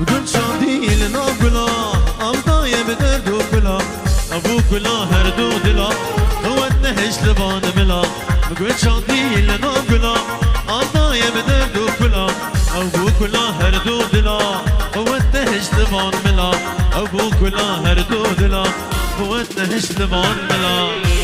گل شادی لنا گلا آمدای بدرد و کلا ابو کلا هر دو دلا هو نهش لبان ملا گل شادی لنا گلا آمدای بدرد و کلا ابو کلا هر دو دلا هو نهش لبان ملا ابو کلا هر دو دلا هو نهش لبان ملا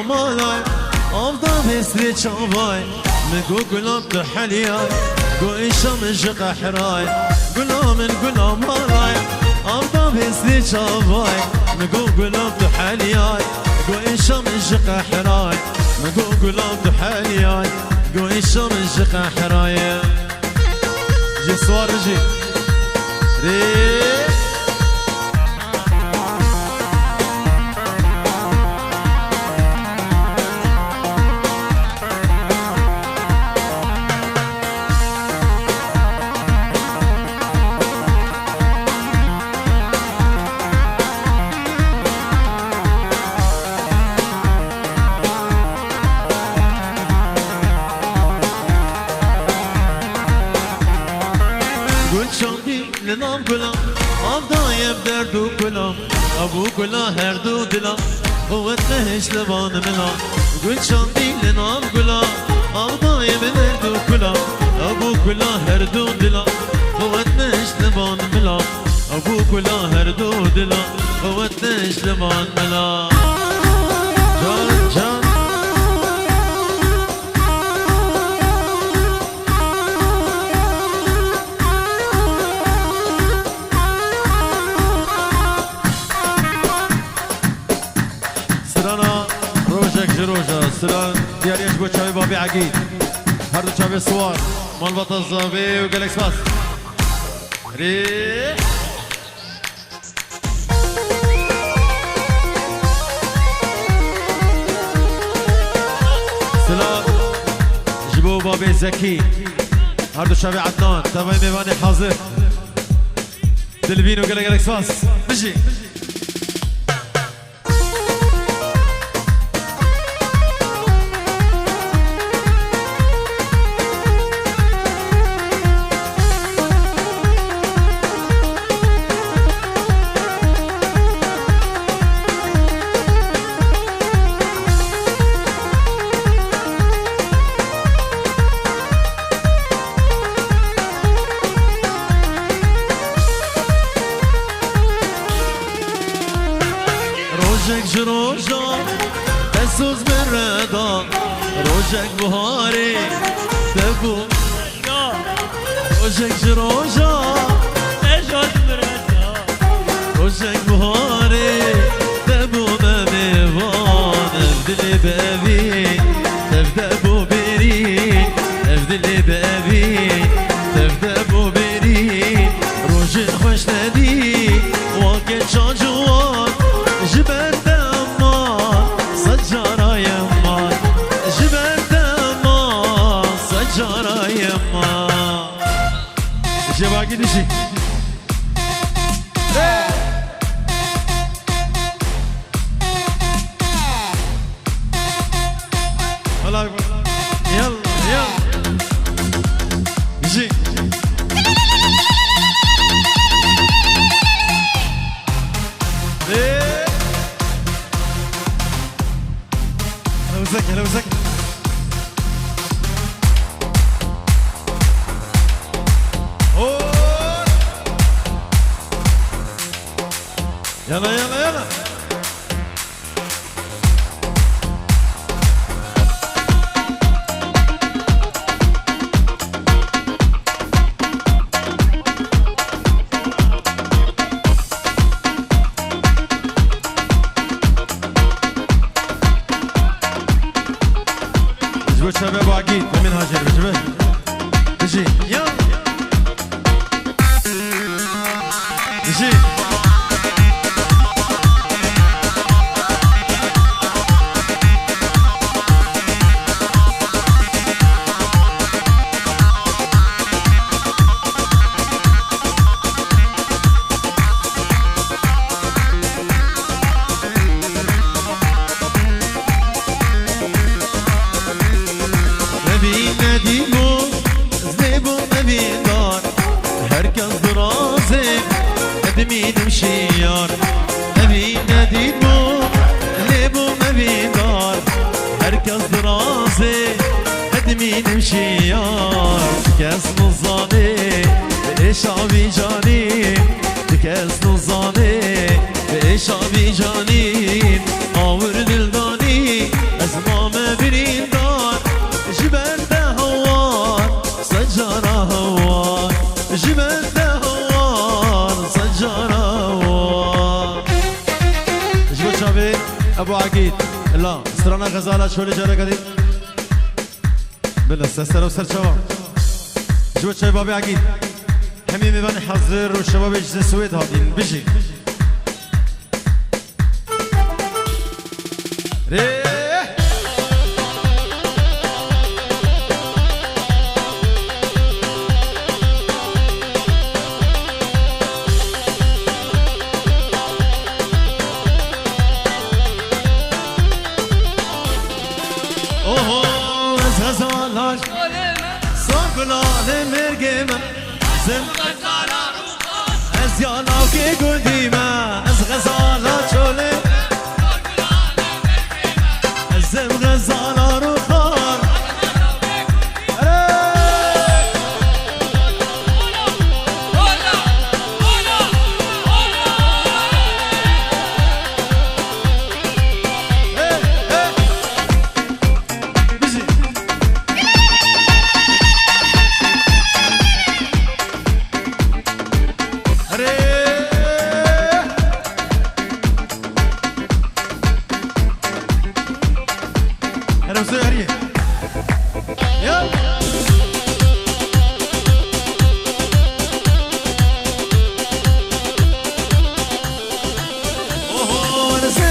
مالاي أفضل بسري شاباي مقو قلوب تحلياي قو إيشا من جقا حراي قلوب مالاي أفضل بسري شاباي مقو قلوب تحلياي قو إيشا من جقا حراي مقو قلوب تحلياي قو إيشا من جقا حراي جي صور جي ريح لنام گلا آمدای بدرد و کلا ابو کلا هر دو دلا قوت نهش لبان ملا گل شاندی لنام گلا آمدای بدرد و کلا ابو کلا هر دو دلا قوت نهش لبان ملا ابو کلا هر دو دلا قوت نهش لبان ملا جان جان روجا سلام دياريش بو تشابي بابي عقيد هردو تشابي صوار مال بطل الزابي وجالكس باس ريح سلام جيبو بابي زكي هردو تشابي عدنان تابعي ميواني حاضر دلبين وجالكس باس بجي روجا تسوز بالرضا روجك بهاري تبو روجك جروجا تسوز بالرضا روجك بهاري تبو بميوان افدلي بابي تبدأ بو بيرين افدلي بابي تبدأ بو بيرين روجك خوش ندي وقت شاجوان جبت أمان سجارة يمان جبت أمان سجارة يمان إيش باقي نشي الله يلا يلا يجي هلا وسهلا يلا يلا يلا شباب عقيد من هاجر بجبه بجي يلا بجي شيار كاس نظامي بإيش عبي جانين كاس نظامي بإيش عبي جانين آور دلداني أزمام برين دار جبل ده هوار سجارة هوار جبل ده هوار سجارة هوار جبل شابي أبو عقيد لا سرانا غزالة شولي جارة قديم بلا سر وسر شباب جوت شباب عقيد حميمي بني حظر والشباب يجزي السويد هادين بيجي ريح اوه غزالاش صقلال مرقمة زم غزالة روحان از يالاو كي قديمة از غزالة شولي زم غزالة روحان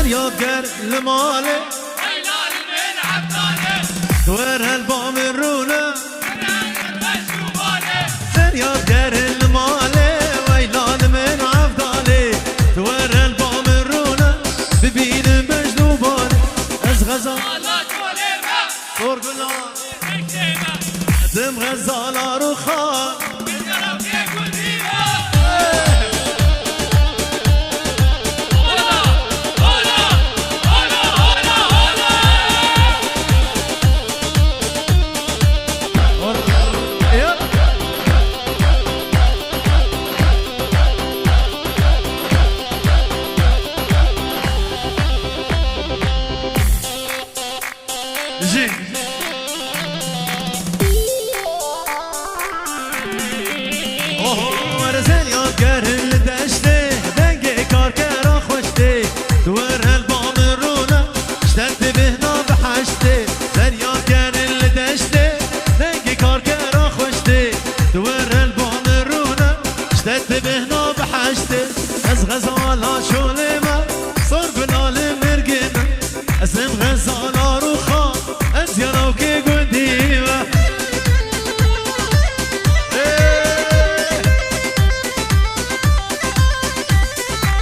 يوكر المالي ويلال من عبدالي دور هالبام الرونة سر يوكر المالي ويلال من عبدالي دور هالبام الرونة ببين مجنوباني از غزالة صور قلنا دم غزالة رخان غزالة شوليمة صور بلال مرقمة اسم غزالة روخان ازيانا وكي قديمة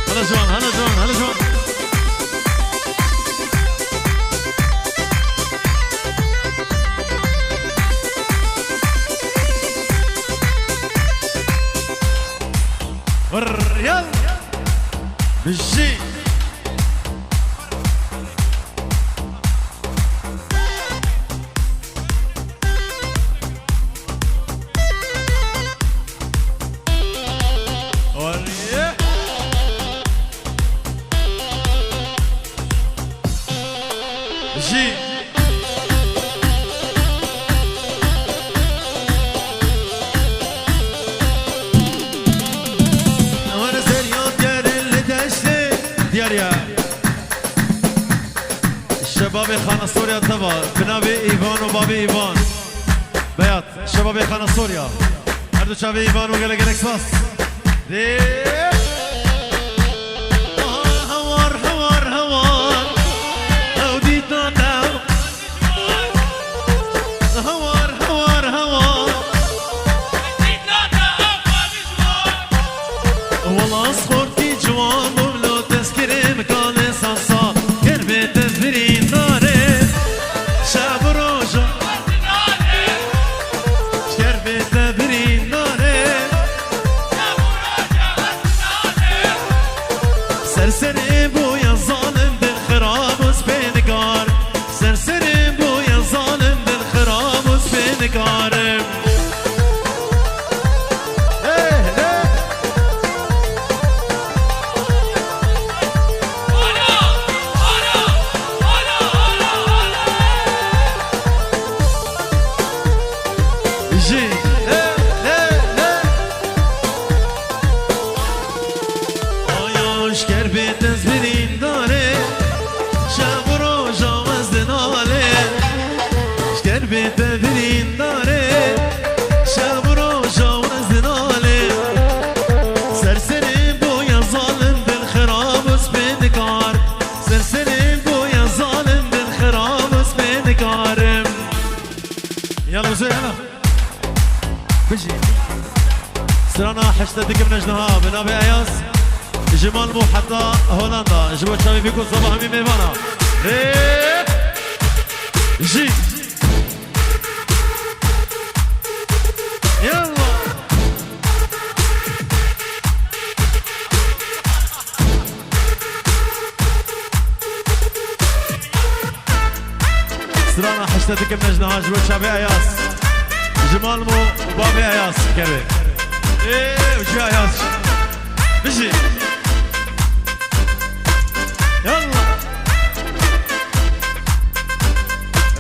هلا جوان هلا جوان هلا جوان يلا بالجي وريه جي شباب خانة سوريا طبعا بنابي ايفان وبابي ايفان بيات شباب خانة سوريا هردو شباب ايفان وقال لك باص هوار هوار هوار اوديتنا داو هوار هوار هوار والله اصخرتي جوان وبلو تذكري مكان صاصا كربي تفرين داري شعب روجا كربي تفرين داري بجي يلا بجي سرانا حشتتك من اجنها بنابي اياس جمال مو حتى هولندا جبوا شابي بيكون صباح مي ميفانا جي يلا سرانا حشتتك من اجنها جبوا شابي اياس جمال مو وبابي اياس كبير وجي اياس بجي يلا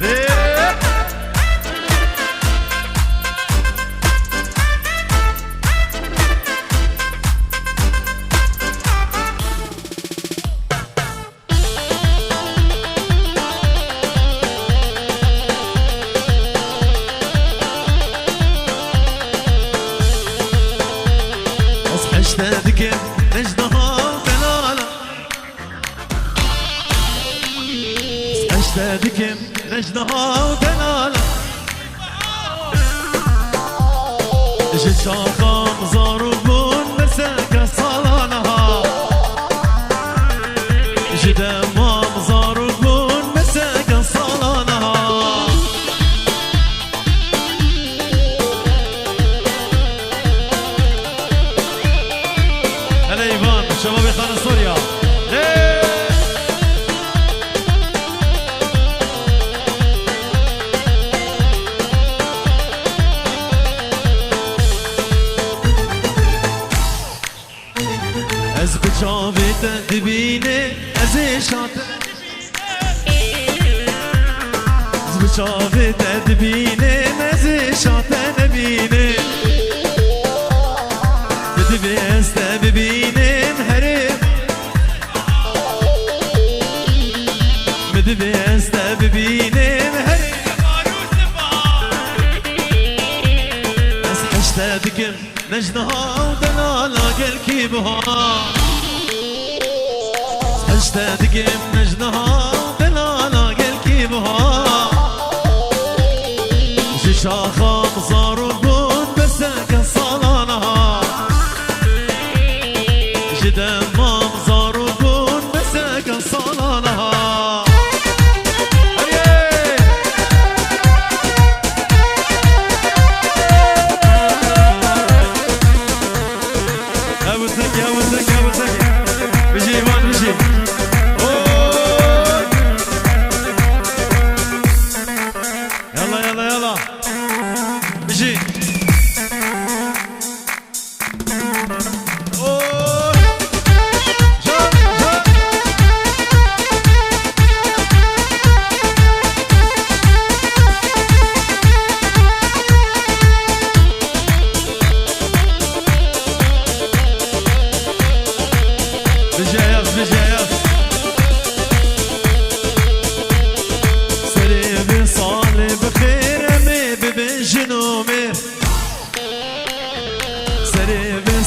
ريح اشتدك نجدها بلالا اشتدك نجدها بلالا جيت شاقا مزاربون مساكا صالانها جيت اما مزاربون مساكا صالانها هلا ايفان شباب خان سوريا از بچاوی تدبینه از شات از بچاوی تدبینه از شات نبینه بدبی است ببینم هرم بدبی است ببینم هرم از حشتدکم نجنها ودلالا قلكي بها حشتدك نجنها ودلالا قلكي بها شيشاخا مزاربون بساك صالانها جدما مزاربون بساك صالانها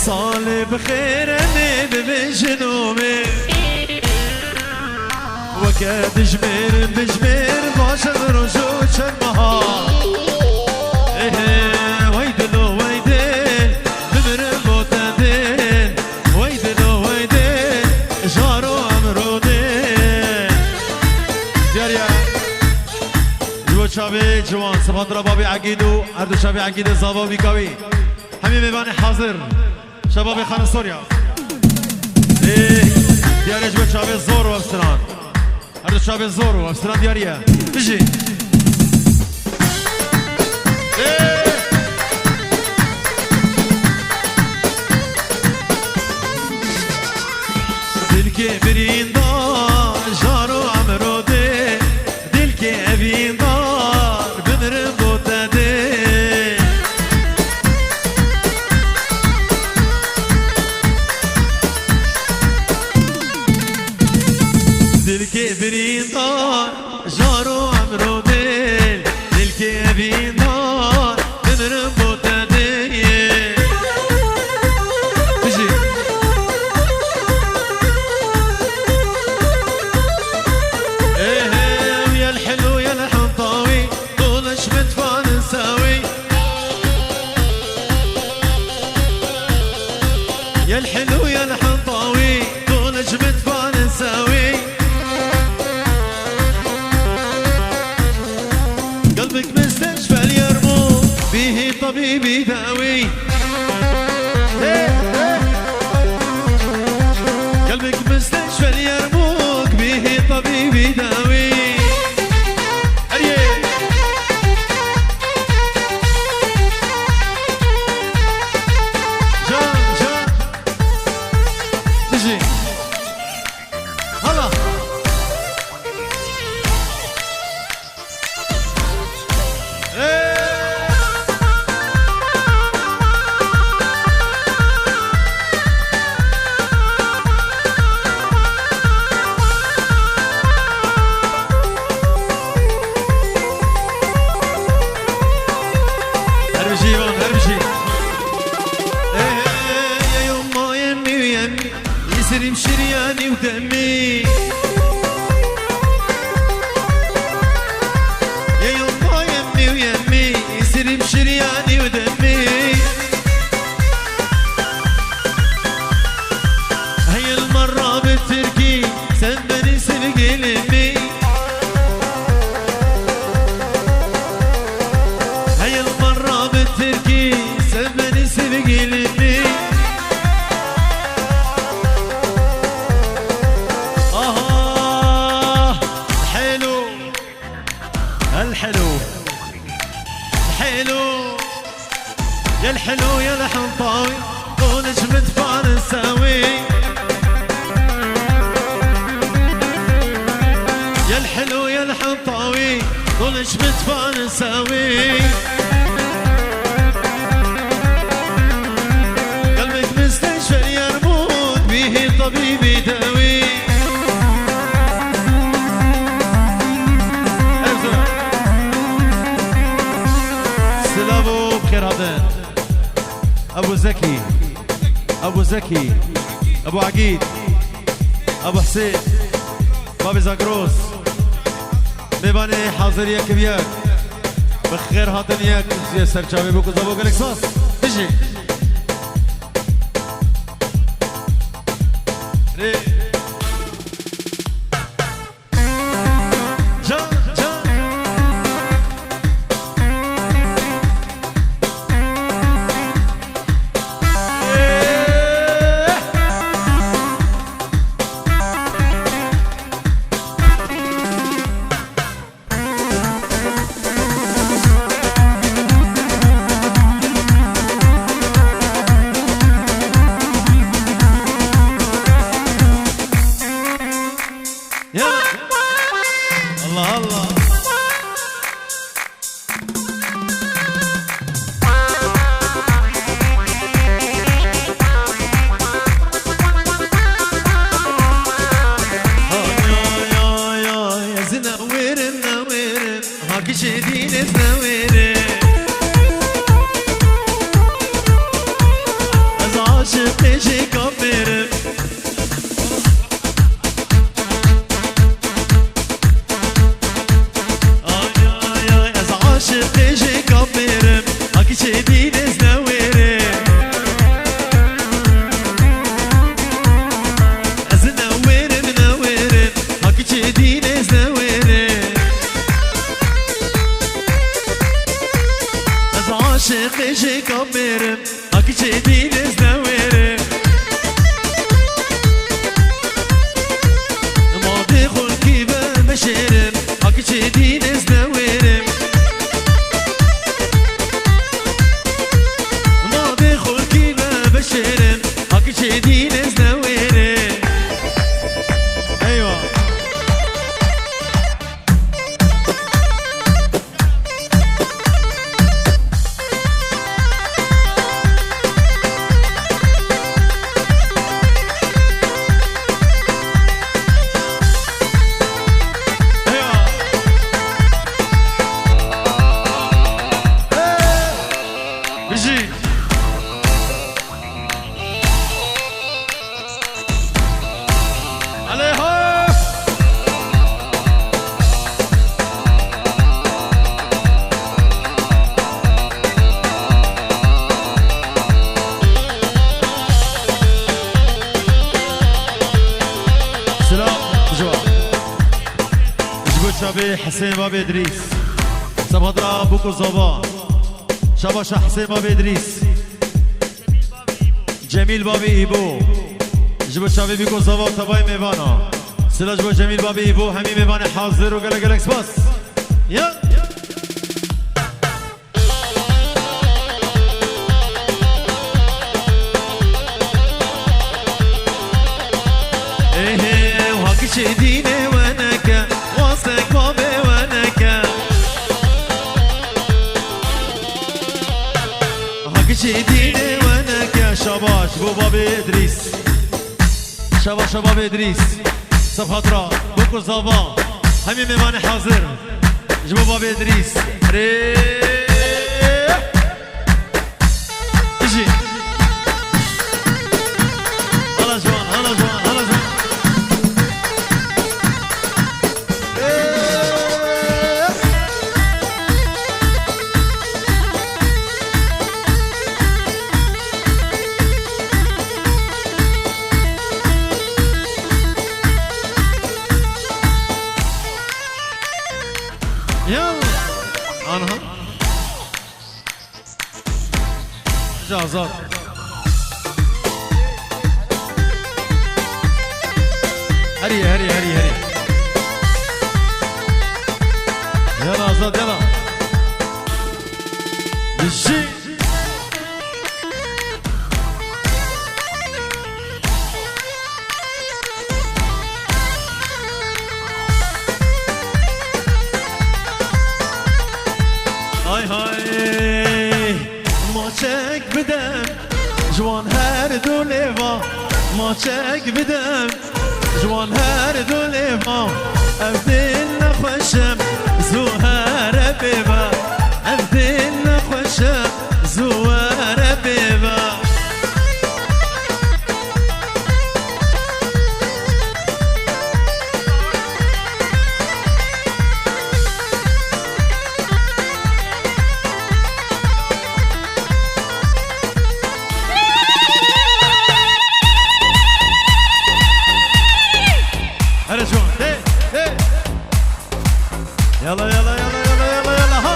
صالي بخير اني بجنومي وكاد جمير بجمير باشد رجوع شرمها ايه ويدلو ويدل بمرم وتدل ويدلو ويدل جارو امرودل دياريا جو شابي جوان سبحان ربابي عقيدو هردو شابي عقيدو زابابي كوي همي ميباني حاضر شباب خان سوريا دياري جبت شباب الزور وابستران هردو شباب الزور وابستران دياريه بيجي دلكي برين دار جارو عمرو دي دلكي ابين دار بمرم بوتا دي دلكي برين دار جارو عمرو ديل دلكي برين دار طبيب يداوي قلبك مستشفى اليرموك به طبيب يداوي يسري شرياني ودمي يا يما يمي ويمي يسري شرياني ودمي هي المرة بالتركي سنبني سبق لمي هي المرة بالتركي سنبني سبق لمي الحلو الحلو يا الحلو يا الحنطاوي ونجمة فرنساوي يا الحلو يا الحنطاوي ونجمة فرنساوي قلبك مستشفى اليرموك به طبيب يداوي أبو زكي أبو زكي أبو عقيد أبو حسين بابي زاكروس بيباني حاضر ياك بياك بخير هاتن ياك يا سرچاوي بوكو زبوك الإكساس تجي الله الله يا زناوير ناوير هاك شديد زناوير از عاشق شي كبير شديد زناويري زناوير مناوير هاك شديد زناويري از عاشق شي كبير هاك شديد زناويري ماضي خلقي بمشير هاك شديد زناويري هاك شديد زناويري ايوه بيجي شابي حسين بابي ادريس سبهدرا بوكو زبا شباش حسين بابي ادريس جميل بابي ايبو جبو شابي بيكو زوا تباي ميوانا سلا جبو جميل بابي ايبو همي ميوان حاضر وقلق قلق سباس يا ايه وهاك شديني وانك واصلك بابي وانك هاك شديني وانك يا شباش بو بابي ادريس شباش بابي ادريس صفحة بوكو زابا همي ميوان حاضر جبو بابي ادريس ريح اجي هلا جوان هلا جوان هلا جوان يلا انها جازات هري هري هري هري يلا زاد يلا بالجي هاي هاي ماچک بدم جوان هر دو لیوا ماچک بدم جوان هر دو لیوا افدین نخوشم زوهر بیبا افدین نخوشم زوهر بیبا يلا يلا يلا يلا يلا يلا ها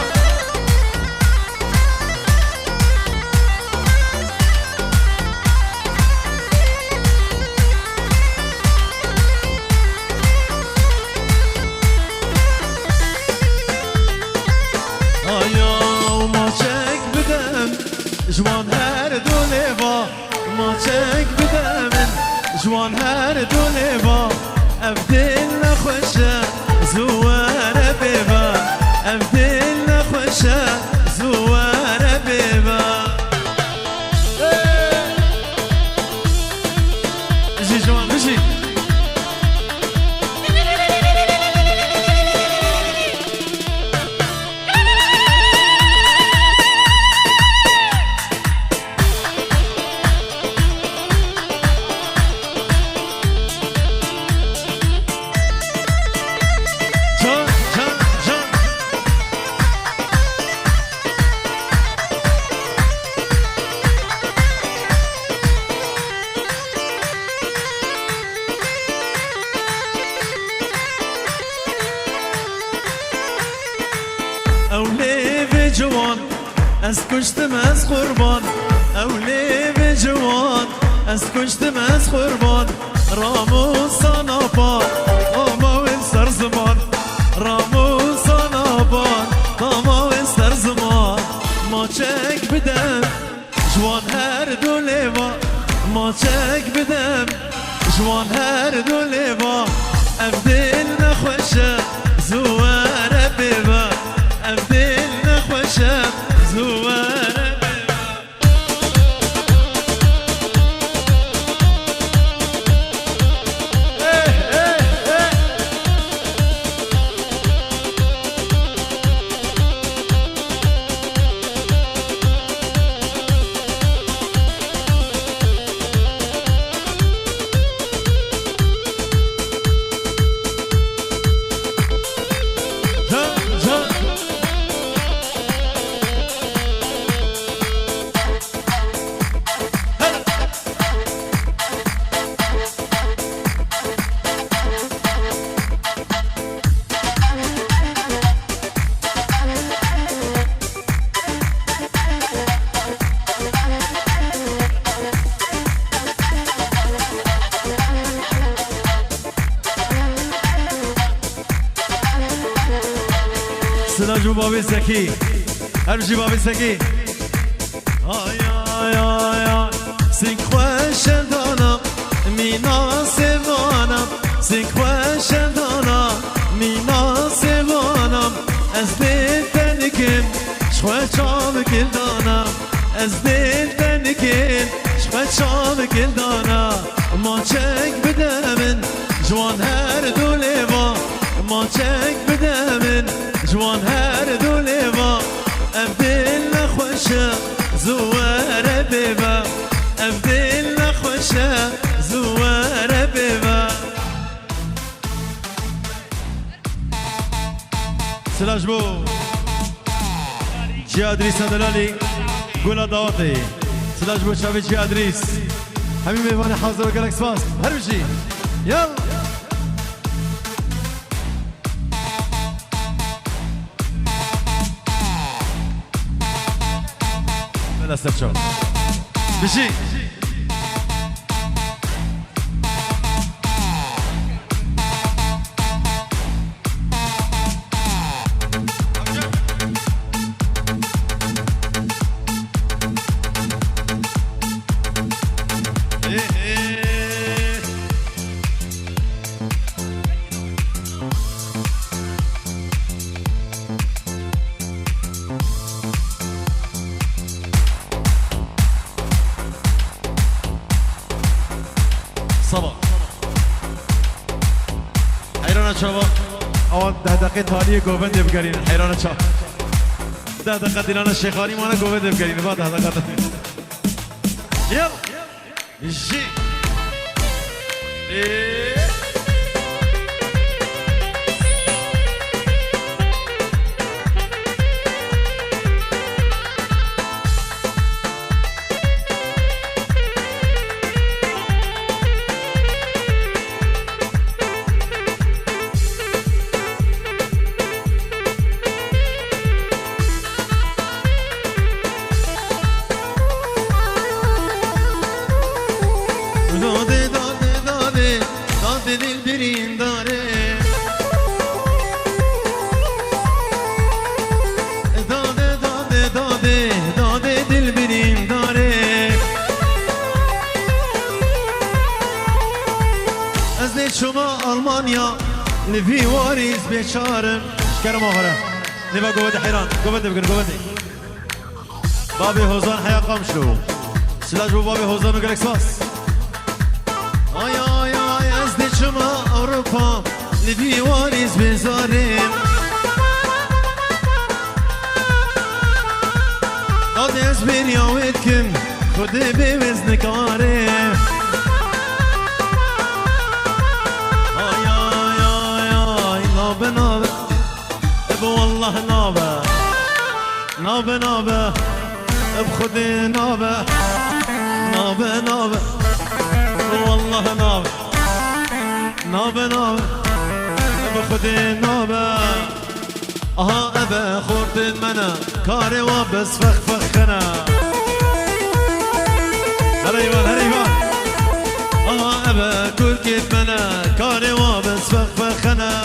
آیا ماچک بدم جوان هر دو لیوا ماچک بدم جوان هر دو لیوا افدین نخوشه زوار بیبا افدین نخوشه زوار بیبا بجی جوان بجی اولي بجوان از کشتم از قربان اولي بجوان از کشتم از قربان رامو سانابان آماوین سر زمان رامو سانابان آماوین سر زمان ماچک بدم جوان هر دو لیوا ماچک بدم جوان هر دو لیوا افدین نخوشه زوار بیبا افدین نخوشه زوار سلاج و بابی سکی هرچی بابی سکی آی آی آی آی سینگ خوش دانا مینا سوانم سینگ خوش دانا مینا سوانم از دل تنکم شخوه چام گل دانا از دل تنکم شخوه چام گل دانا ما چک بدمن جوان هر دو لیوا ما چک بدمن جوان هر دو لیوا افدل نخوشه زواره بیبا افدل نخوشه زواره بیبا سلاج بو جی ادریس دلالی گولا داوتی سلاج بو شاوی جی ادریس همین میوان حاضر و گلکس باست هر بشی یلا بلا سرچون بشی صبا حیرانه چابا آوان 10 دقیقه تالی گوبند بگرین حیرانه چا 10 دقیقه دیلان شیخانی مانه گوبند بگرین با 10 دقیقه یل جی شما آلمانیا نبی واریز بیچارم شکرم آخره نبا گوبده حیران گوبده بگن گوبده بابی حوزان حیا قامشلو سلاج بو بابی حوزان بگن اکساس آی آی آی از دی شما اروپا نبی واریز بیزارم داده از بیریاوید کم خوده بیوز نکارم نابه والله نابه نابه نابه بخدي نابه نابه نابه والله نابه نابه نابه بخدي نابه اها ابا خورت المنا كاري وبس فخ فخنا هريبان هريبان اها ابا كل كيف منا كاري وبس فخ فخنا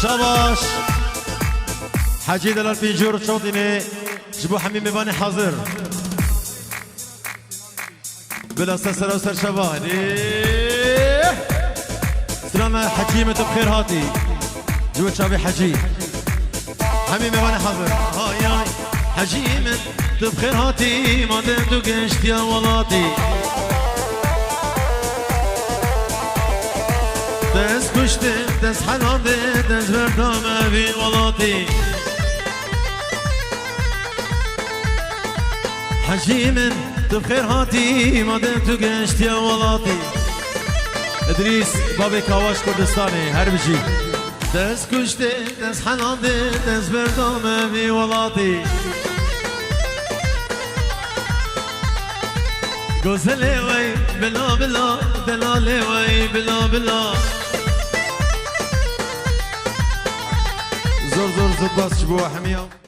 شاباش حاجي دلال في جور شوطيني جبو حميم مباني حاضر بلا سر وسر شباب سلام حكيمة بخير هاتي جوا شابي حجي حميم مباني حاضر هاي هاي حجيمة بخير هاتي ما دمتو قشت يا ولاتي دست کشته دست حلاده دست بردامه بی ولاتی حجی من تو بخیر هاتی مادم تو گشت یا ولاتی ادریس بابی کاواش کردستانی هر بجی دست کشته دست حلاده دست بردامه بی ولاتی گوزلی وی بلا بلا دلالی وی بلا بلا زور زور زباس شبوه حمية